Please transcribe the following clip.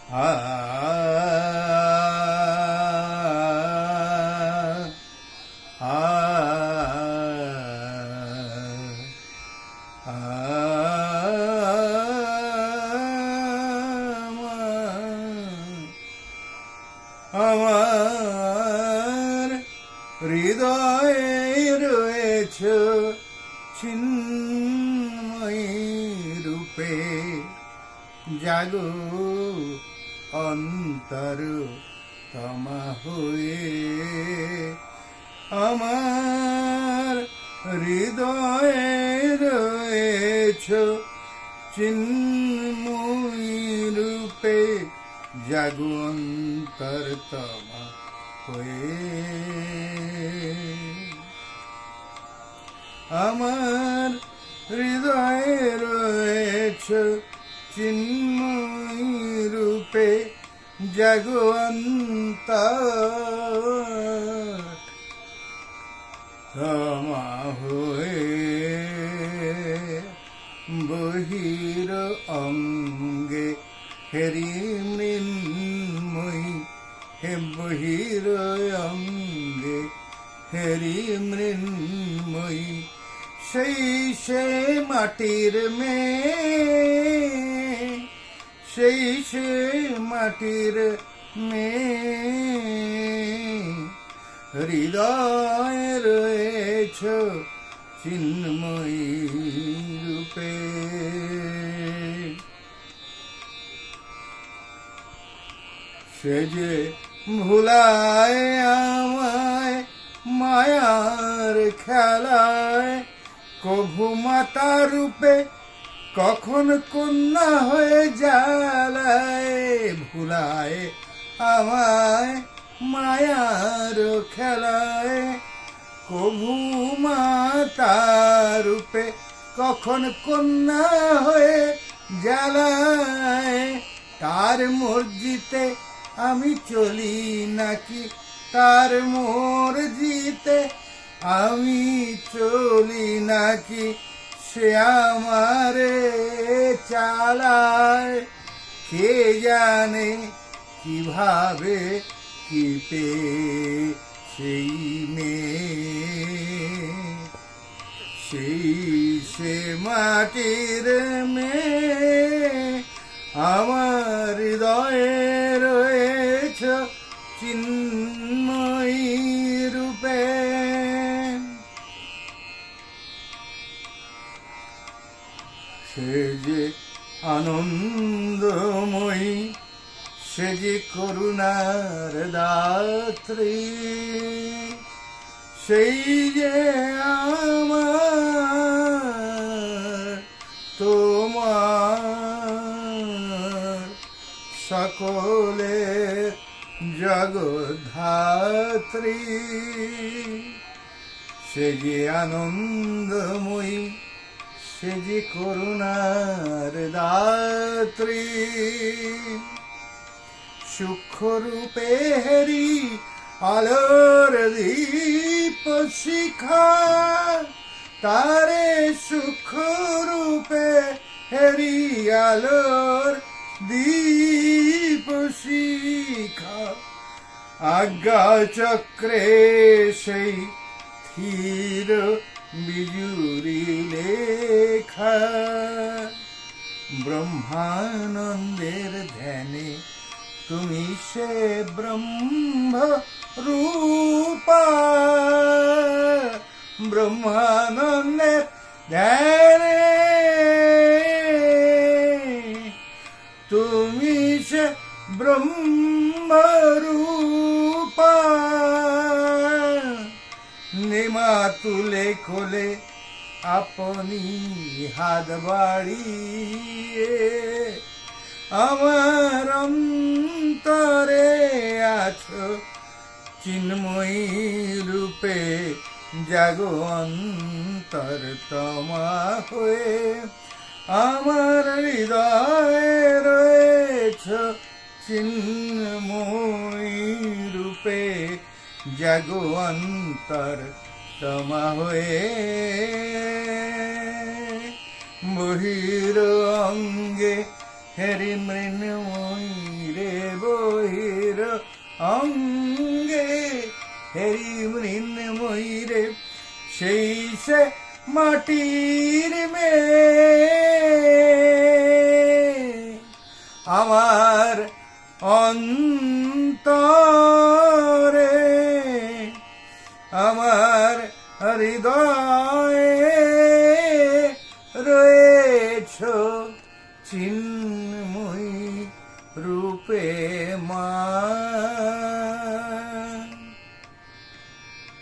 আ আ আমার হৃদয়ে রয়েছ চিন্ময়ী রূপে, জাগো অন্তর তমা হয়ে। আমার হৃদয়ে রয়েছ চিন্ময়ী রূপে, জাগো অন্তর তমা হয়ে। আমার হৃদয়ে রয়েছ চিন্ময়ী রূপে, জাগো অন্তর তমা হয়ে। বহির অঙ্গে হেরি মৃন্ময়ী, হে বহির অঙ্গে হেরি মৃন্ময়ী, সেই সে মাটির মেয়ে, সেই সে মাটির মেয়ে, হৃদয়ে রয়েছ চিন্ময়ী রূপে। সে যে ভুলায় আমায় মায়ার খেলায়, কভু মাতা রূপে কখন কন্যা হয়ে জ্বালায়। ভুলায় আমায় মায়ার খেলায়, কভু মাতা রূপে কখন কন্যা হয়ে জ্বালায়। তার মর্জিতে আমি চলি নাকি, তার মর্জিতে আমি চলি নাকি, সে আমারে চালায়। কে জানে কিভাবে কি পেয়ে সেই মেয়ে, সেই সে মাটির মেয়ে, আমার হৃদয়ে রয়েছ চিন্ময়ী রূপে। সে যে আনন্দময়ী, সে যে করুণার দাত্রী, সেই যে আমার তোমার সকলের জগদ্ধাত্রী। সে যে আনন্দময়ী, সে যে করুণার দাত্রী, সূক্ষ্মরূপে হেরি আলোর দীপ শিখা, তারে সূক্ষ্মরূপে হেরি আলোর দীপ শিখা। আজ্ঞা চক্রে সেই স্থির বিজুরি লেখা, ব্রহ্মানন্দের ধ্যানে তুমি সে ব্রহ্ম রূপা। ব্রহ্মানন্দের ধ্যানে তুমি সে ব্রহ্ম রূপা। নেমা তুলে খোলে আপনি হাত বাড়িয়ে, আমার অন্তরে আছো চিন্ময়ী রূপে, জাগো অন্তর তমা হয়ে। আমার হৃদয়ে রয়েছ চিন্ময়ী রূপে, জাগো অন্তর তমা হয়ে। বহির অঙ্গে হেরি মৃন্ময়ী রে, অঙ্গে হেরি মৃন্ময়ী রে সেই সে মাটির মেয়ে আমার অন্তরে আমার হৃদয়ে রয়েছ চিহ্ন